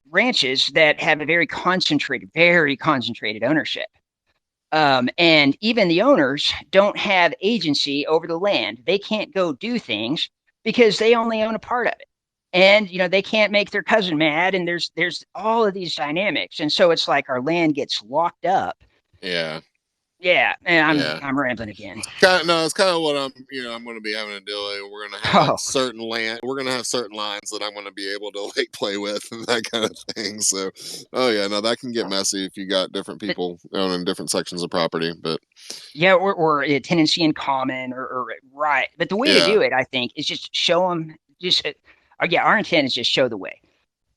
Speaker 2: ranches that have a very concentrated ownership. And even the owners don't have agency over the land. They can't go do things because they only own a part of it. And they can't make their cousin mad, and there's all of these dynamics, and so it's like our land gets locked up.
Speaker 1: Yeah.
Speaker 2: Yeah, and I'm
Speaker 1: Yeah.
Speaker 2: I'm rambling again.
Speaker 1: Kind of, no, it's kind of what I'm going to be having to do. We're going to have like
Speaker 2: Oh,
Speaker 1: certain land. We're going to have certain lines that I'm going to be able to like play with and that kind of thing. So, oh yeah, no, that can get messy if you got different
Speaker 2: but
Speaker 1: people owning different sections of property. But
Speaker 2: yeah, or a tenancy in common, or right. But the way to
Speaker 1: yeah,
Speaker 2: do it, I think, is just show them. Yeah, our intent is just show the way.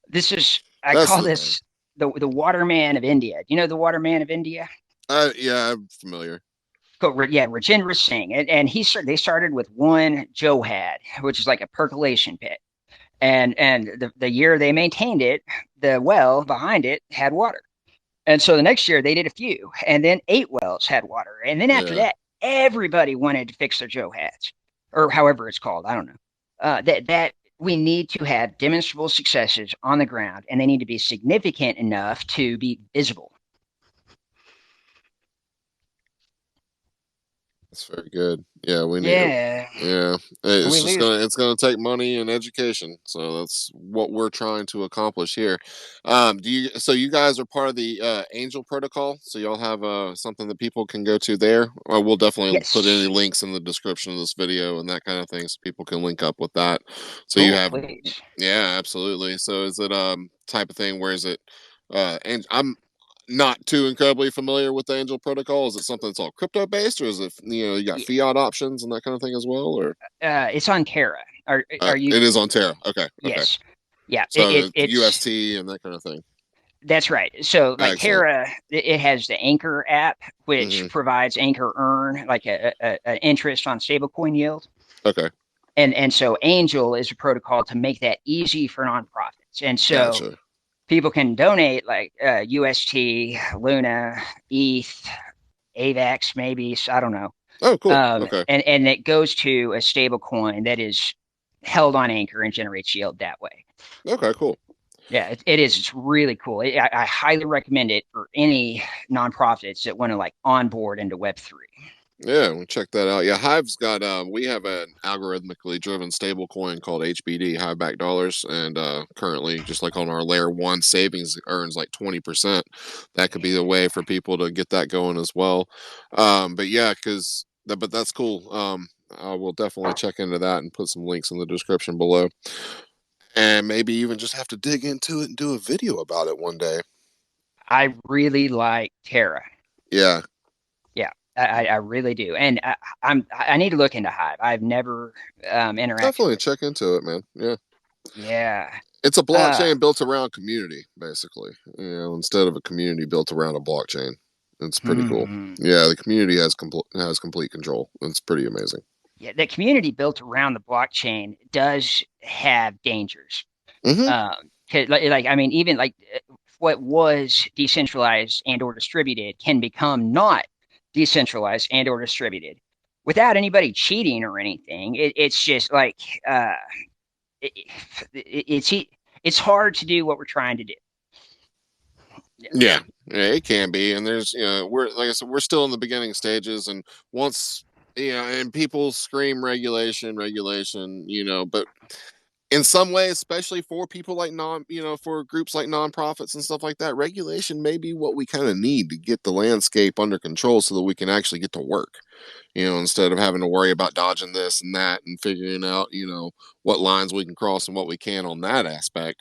Speaker 2: This is I
Speaker 1: that's
Speaker 2: call
Speaker 1: the thing.
Speaker 2: this the waterman of India. Do you know the waterman of India?
Speaker 1: Yeah, I'm familiar.
Speaker 2: Yeah, Rajendra Singh, and they started with one Johad, which is like a percolation pit, and the year they maintained it, the well behind it had water, and so the next year they did a few, and then 8 wells had water, and then after
Speaker 1: Yeah,
Speaker 2: that, everybody wanted to fix their Johads, or however it's called. I don't know. That we need to have demonstrable successes on the ground, and they need to be significant enough to be visible.
Speaker 1: That's very good. Yeah, we need.
Speaker 2: Yeah,
Speaker 1: Yeah,
Speaker 2: and
Speaker 1: it's
Speaker 2: we
Speaker 1: just
Speaker 2: lose.
Speaker 1: gonna take money and education. So that's what we're trying to accomplish here. Do you? So you guys are part of the Angel Protocol. So y'all have something that people can go to there. We'll definitely put any
Speaker 2: Yes,
Speaker 1: links in the description of this video and that kind of thing, so people can link up with that. So you
Speaker 2: cool,
Speaker 1: have.
Speaker 2: please.
Speaker 1: Yeah, absolutely. So is it type of thing where is it? And I'm not too incredibly familiar with the Angel Protocol. Is it something that's all crypto based, or is it you got
Speaker 2: Yeah,
Speaker 1: fiat options and that kind of thing as well? Or
Speaker 2: it's on Terra. Are you?
Speaker 1: it is on Terra. Okay, okay.
Speaker 2: Yes. Yeah,
Speaker 1: So it's
Speaker 2: it's
Speaker 1: UST and that kind of thing.
Speaker 2: that's right. So like
Speaker 1: Excellent.
Speaker 2: Terra, it has the Anchor app, which
Speaker 1: Hmm.
Speaker 2: provides Anchor Earn, like an interest on stablecoin yield.
Speaker 1: Okay,
Speaker 2: And so Angel is a protocol to make that easy for nonprofits. And so
Speaker 1: gotcha.
Speaker 2: people can donate like UST, Luna, ETH, AVAX, maybe, I don't know.
Speaker 1: Oh, cool. Okay,
Speaker 2: And it goes to a stable coin that is held on Anchor and generates yield that way.
Speaker 1: okay, cool.
Speaker 2: Yeah, it is. It's really cool. I highly recommend it for any nonprofits that want to like onboard into Web3.
Speaker 1: Yeah, we'll check that out. Yeah, Hive's got we have an algorithmically driven stable coin called HBD, Hive back dollars, and currently just like on our layer one savings earns like 20%. That could be a way for people to get that going as well. But yeah, but that's cool. I will definitely check into that and put some links in the description below. And maybe even just have to dig into it and do a video about it one day.
Speaker 2: I really like Terra.
Speaker 1: Yeah,
Speaker 2: Yeah, I really do. And I need to look into Hive. I've never interacted
Speaker 1: definitely
Speaker 2: with it.
Speaker 1: check into it, man. Yeah.
Speaker 2: Yeah.
Speaker 1: It's a
Speaker 2: Uh,
Speaker 1: blockchain built around community, basically. Instead of a community built around a blockchain. It's pretty cool.
Speaker 2: hmm.
Speaker 1: Yeah, the community has complete control. It's pretty amazing.
Speaker 2: Yeah, the community built around the blockchain does have dangers.
Speaker 1: Hmm.
Speaker 2: 'Cause, like I mean, even like what was decentralized and or distributed can become not decentralized and or distributed without anybody cheating or anything. It's just like uh, it, it's it's hard to do what we're trying to do. Yeah.
Speaker 1: Yeah, yeah, it can be. And there's, we're like I said, we're still in the beginning stages. And once, and people scream regulation, regulation, but in some ways, especially for people like for groups like nonprofits and stuff like that, regulation may be what we kind of need to get the landscape under control so that we can actually get to work, instead of having to worry about dodging this and that and figuring out, what lines we can cross and what we can on that aspect.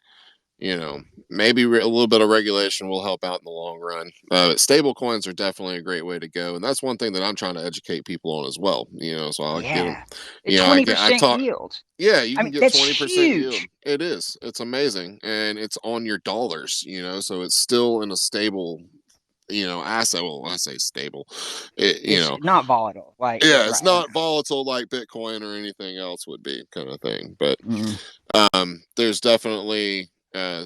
Speaker 1: Maybe a little bit of regulation will help out in the long run. Stable coins are definitely a great way to go. And that's one thing that I'm trying to educate people on as well, so I'll get them,
Speaker 2: Yeah. It's
Speaker 1: I
Speaker 2: 20%
Speaker 1: talk,
Speaker 2: yield.
Speaker 1: yeah, you
Speaker 2: I
Speaker 1: can
Speaker 2: mean,
Speaker 1: get
Speaker 2: that's
Speaker 1: 20% yield.
Speaker 2: huge.
Speaker 1: It is. It's amazing. And it's on your dollars, so it's still in a stable, asset. Well, I say stable. It,
Speaker 2: It's not volatile. Like,
Speaker 1: yeah, it's
Speaker 2: right.
Speaker 1: not volatile like Bitcoin or anything else would be kind of thing. But
Speaker 2: Mm,
Speaker 1: there's definitely eh,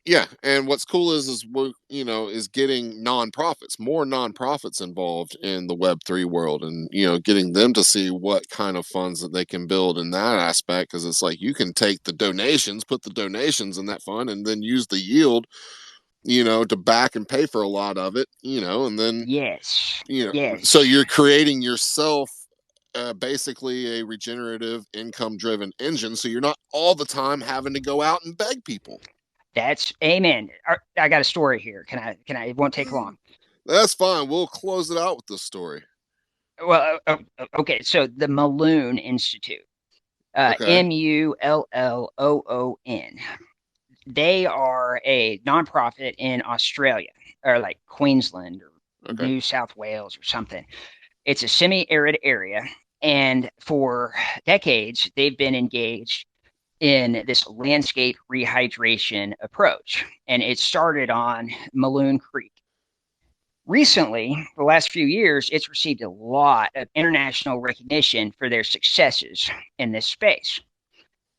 Speaker 1: yeah, and what's cool is we is getting nonprofits, more nonprofits involved in the Web3 world, and getting them to see what kind of funds that they can build in that aspect, because it's like you can take the donations, put the donations in that fund, and then use the yield, to back and pay for a lot of it, and then
Speaker 2: yes.
Speaker 1: so
Speaker 2: Yes.
Speaker 1: you're creating yourself basically a regenerative income driven engine, so you're not all the time having to go out and beg people.
Speaker 2: That's amen. I got a story here. Can I, it won't take long.
Speaker 1: That's fine. We'll close it out with this story.
Speaker 2: Well, okay. So the Malone Institute,
Speaker 1: Okay.
Speaker 2: Mulloon, they are a nonprofit in Australia or like Queensland or
Speaker 1: Okay.
Speaker 2: New South Wales or something. It's a semi-arid area. And for decades, they've been engaged in this landscape rehydration approach. And it started on Malone Creek. Recently, the last few years, it's received a lot of international recognition for their successes in this space.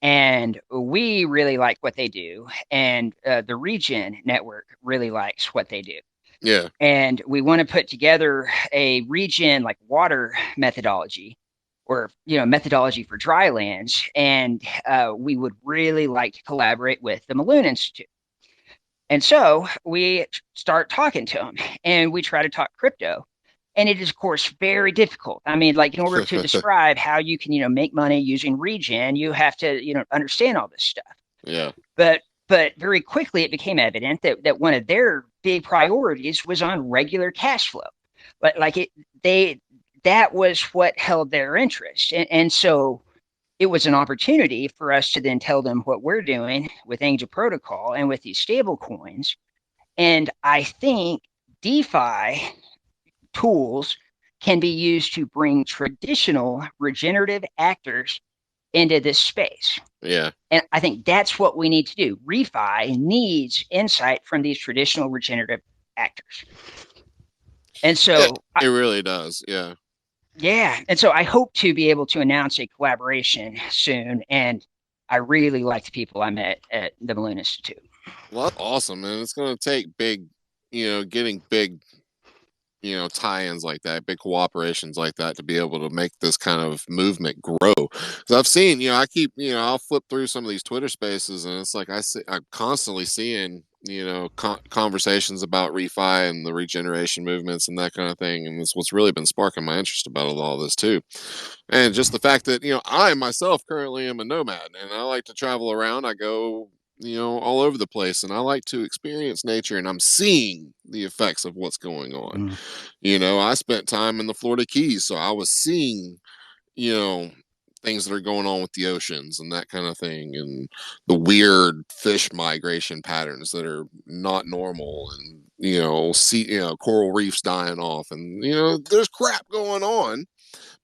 Speaker 2: And we really like what they do. And the Region Network really likes what they do.
Speaker 1: Yeah.
Speaker 2: And we want to put together a region like water methodology or methodology for dry lands, and we would really like to collaborate with the Malone Institute. And so we start talking to them, and we try to talk crypto, And it is, of course, very difficult. I mean, like in order to describe how you can, make money using regen, you have to, understand all this stuff.
Speaker 1: Yeah.
Speaker 2: But very quickly it became evident that one of their big priorities was on regular cash flow. But like they that was what held their interest. And so it was an opportunity for us to then tell them what we're doing with Angel Protocol and with these stable coins. And I think DeFi tools can be used to bring traditional regenerative actors into this space.
Speaker 1: Yeah.
Speaker 2: And I think that's what we need to do. ReFi needs insight from these traditional regenerative actors. And
Speaker 1: Yeah,
Speaker 2: so,
Speaker 1: it really does. Yeah.
Speaker 2: yeah. And so I hope to be able to announce a collaboration soon. And I really like the people I met at the Malone Institute.
Speaker 1: Well, that's awesome, man. It's going to take big, getting big, tie-ins like that, big cooperations like that to be able to make this kind of movement grow. Because I've seen, I keep, I'll flip through some of these Twitter spaces, and it's like I'm constantly seeing, conversations about ReFi and the regeneration movements and that kind of thing, and it's what's really been sparking my interest about all this too. And just the fact that I myself currently am a nomad, and I like to travel around. I go all over the place, and I like to experience nature, and I'm seeing the effects of what's going on.
Speaker 2: Mm.
Speaker 1: I spent time in the Florida Keys, so I was seeing, you know, things that are going on with the oceans and that kind of thing, and the weird fish migration patterns that are not normal, and coral reefs dying off, and there's crap going on.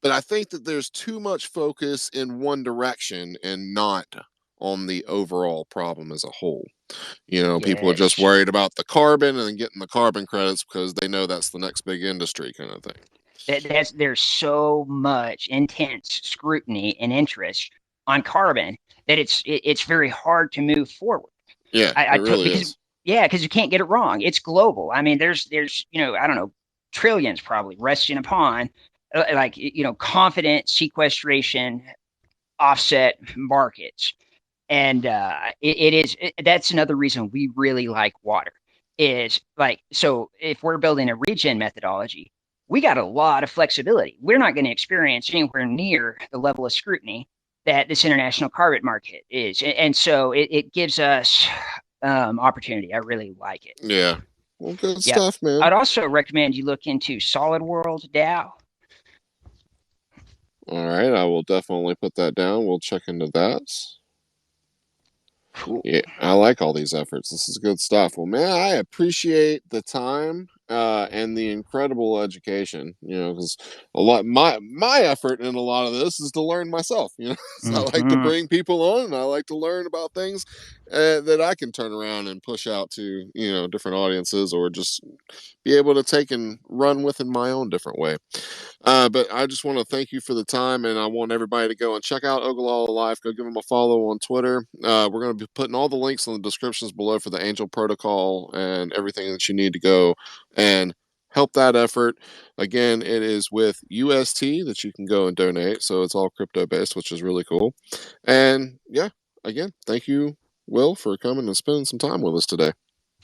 Speaker 1: But I think that there's too much focus in one direction and not on the overall problem as a whole. People are just
Speaker 2: Yes.
Speaker 1: worried about the carbon and getting the carbon credits because they know that's the next big industry kind of thing.
Speaker 2: There's so much intense scrutiny and interest on carbon that it's very hard to move forward.
Speaker 1: Yeah, it really
Speaker 2: Because
Speaker 1: is.
Speaker 2: yeah, because you can't get it wrong. It's global. I mean, there's I don't know, trillions probably resting upon like confident sequestration offset markets. And that's another reason we really like water is like, so if we're building a regen methodology, we got a lot of flexibility. We're not going to experience anywhere near the level of scrutiny that this international carbon market is. And so it gives us opportunity. I really like it.
Speaker 1: Yeah. Well, good
Speaker 2: Yep.
Speaker 1: stuff, man.
Speaker 2: I'd also recommend you look into Solid World DAO.
Speaker 1: All right, I will definitely put that down. We'll check into that.
Speaker 2: Cool.
Speaker 1: Yeah, I like all these efforts. This is good stuff. Well, man, I appreciate the time and the incredible education. Because a lot my effort in a lot of this is to learn myself. So I like to
Speaker 2: Mm-hmm.
Speaker 1: bring people on, and I like to learn about things that I can turn around and push out to different audiences, or just be able to take and run with in my own different way. But I just want to thank you for the time, and I want everybody to go and check out OgallalaLife. Go give them a follow on Twitter. We're going to be putting all the links in the descriptions below for the Angel Protocol and everything that you need to go and help that effort. Again, it is with UST that you can go and donate, so it's all crypto based, which is really cool. And yeah, again, thank you, Will, for coming and spending some time with us today.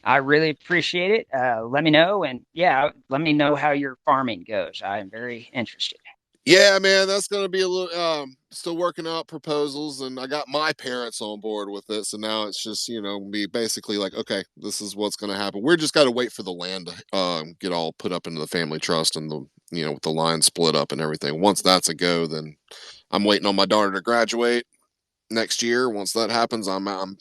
Speaker 2: I really appreciate it. Let me know, and yeah, let me know how your farming goes. I am very interested.
Speaker 1: Yeah, man, that's gonna be a little still working out proposals, and I got my parents on board with it. So now it's just, be basically like, okay, this is what's gonna happen. We're just gotta wait for the land to get all put up into the family trust, and with the line split up and everything. Once that's a go, then I'm waiting on my daughter to graduate next year. Once that happens, I'm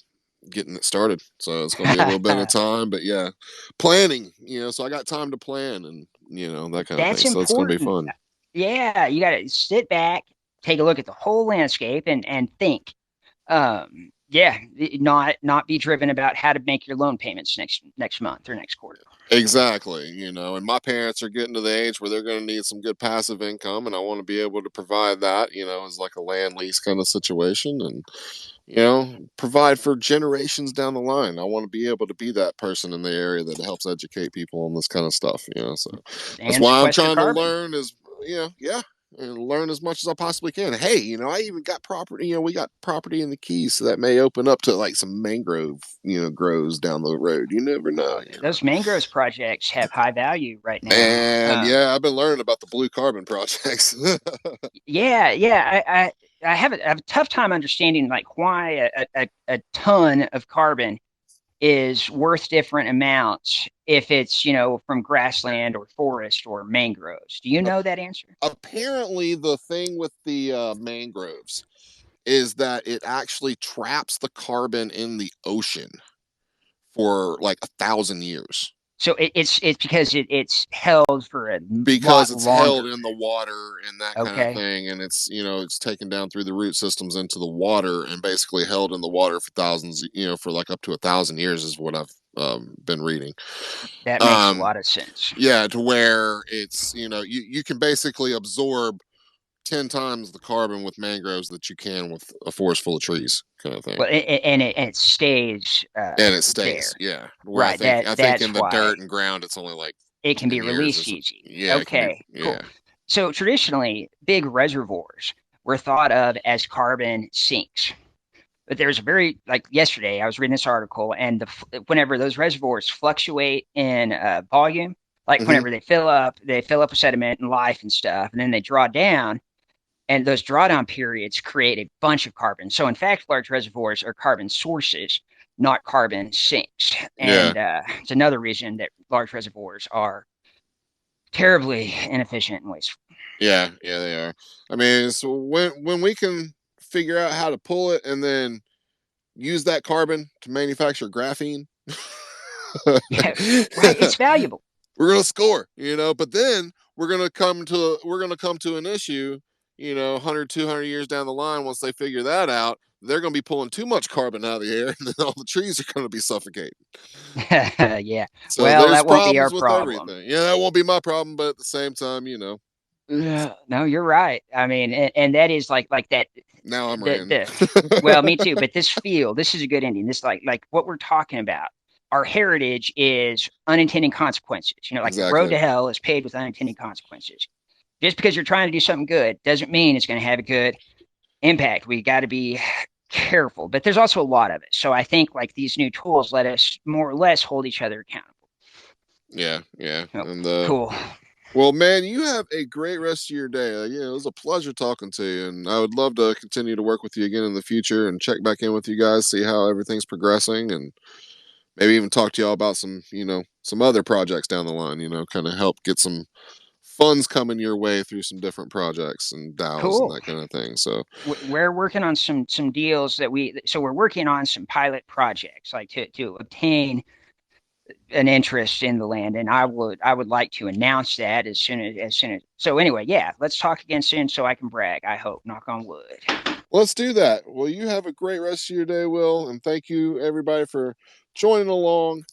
Speaker 1: getting it started. So it's gonna be a little bit of time, but yeah. Planning, so I got time to plan, and that kind of thing.
Speaker 2: That's
Speaker 1: So it's gonna be
Speaker 2: important.
Speaker 1: fun.
Speaker 2: Yeah, you got to sit back, take a look at the whole landscape, and think. Yeah, not be driven about how to make your loan payments next month or next quarter. So
Speaker 1: Exactly, and my parents are getting to the age where they're going to need some good passive income, and I want to be able to provide that, as like a land lease kind of situation, and provide for generations down the line. I want to be able to be that person in the area that helps educate people on this kind of stuff, so that's
Speaker 2: and
Speaker 1: why I'm
Speaker 2: sequester
Speaker 1: trying to
Speaker 2: carbon.
Speaker 1: learn is, yeah, and learn as much as I possibly can. Hey, I even got property. We got property in the Keys, so that may open up to like some mangrove, grows down the road. You never know.
Speaker 2: Those mangroves projects have high value right now.
Speaker 1: Man, yeah, I've been learning about the blue carbon projects.
Speaker 2: Yeah, yeah. I have a tough time understanding like why a ton of carbon is worth different amounts if it's, from grassland or forest or mangroves. Do you know that answer?
Speaker 1: Apparently, the thing with the mangroves is that it actually traps the carbon in the ocean for like 1,000 years
Speaker 2: So it's because it's held for a
Speaker 1: because
Speaker 2: lot
Speaker 1: it's
Speaker 2: longer.
Speaker 1: held in the water and that kind of
Speaker 2: Okay.
Speaker 1: thing, and it's taken down through the root systems into the water and basically held in the water for thousands, for like up to 1,000 years is what I've been reading.
Speaker 2: That makes a
Speaker 1: um
Speaker 2: lot of sense.
Speaker 1: yeah, to where it's, you can basically absorb 10 times the carbon with mangroves that you can with a forest full of trees, kind of thing.
Speaker 2: Well, and it stays
Speaker 1: And it
Speaker 2: there.
Speaker 1: stays, yeah, where i
Speaker 2: Right.
Speaker 1: think
Speaker 2: That
Speaker 1: i think in
Speaker 2: that's
Speaker 1: the
Speaker 2: why
Speaker 1: dirt and ground it's only like
Speaker 2: it can be
Speaker 1: 10 years or
Speaker 2: released
Speaker 1: so.
Speaker 2: easy.
Speaker 1: Yeah, it can be,
Speaker 2: Okay,
Speaker 1: yeah.
Speaker 2: cool. So traditionally, big reservoirs were thought of as carbon sinks. But there's a very like yesterday, I was reading this article, and whenever those reservoirs fluctuate in volume, like
Speaker 1: Hmm.
Speaker 2: whenever they fill up with sediment and life and stuff, and then they draw down, and those drawdown periods create a bunch of carbon. So in fact, large reservoirs are carbon sources, not carbon sinks,
Speaker 1: Yeah,
Speaker 2: and it's another reason that large reservoirs are terribly inefficient and wasteful.
Speaker 1: yeah, yeah, they are. I mean, so when we can figure out how to pull it and then use that carbon to manufacture graphene,
Speaker 2: Yeah, right. It's valuable.
Speaker 1: we're gonna score, but then we're gonna come to an issue, 100, 200 years down the line. Once they figure that out, they're gonna be pulling too much carbon out of the air, and then all the trees are gonna be suffocating.
Speaker 2: Yeah.
Speaker 1: So
Speaker 2: Well,
Speaker 1: there's
Speaker 2: that won't be our
Speaker 1: problems with
Speaker 2: problem.
Speaker 1: everything. Yeah, that won't be my problem, but at the same time,
Speaker 2: Yeah. No, you're right. I mean, and that is like that.
Speaker 1: now I'm ranting.
Speaker 2: The well, me too. But this is a good ending. This like what we're talking about. Our heritage is unintended consequences. Like the road
Speaker 1: Exactly.
Speaker 2: to hell is paved with unintended consequences. Just because you're trying to do something good doesn't mean it's going to have a good impact. We got to be careful, but there's also a lot of it. So I think like these new tools let us more or less hold each other accountable.
Speaker 1: Yeah, yeah.
Speaker 2: Oh,
Speaker 1: And
Speaker 2: cool.
Speaker 1: well, man, you have a great rest of your day. It was a pleasure talking to you, and I would love to continue to work with you again in the future and check back in with you guys, see how everything's progressing, and maybe even talk to y'all about some other projects down the line. Kind of help get some funds coming your way through some different projects and DAOs and
Speaker 2: Cool.
Speaker 1: that kind of thing. So
Speaker 2: We're working on some deals so we're working on some pilot projects like to obtain an interest in the land, and I would like to announce that as soon as so anyway, yeah, let's talk again soon so I can brag. I hope, knock on wood.
Speaker 1: let's do that. Well, you have a great rest of your day, Will, and thank you everybody for joining along.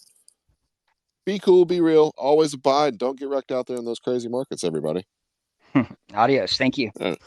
Speaker 1: Be cool, be real, always abide. Don't get wrecked out there in those crazy markets, everybody.
Speaker 2: Adios, thank you.
Speaker 1: All right.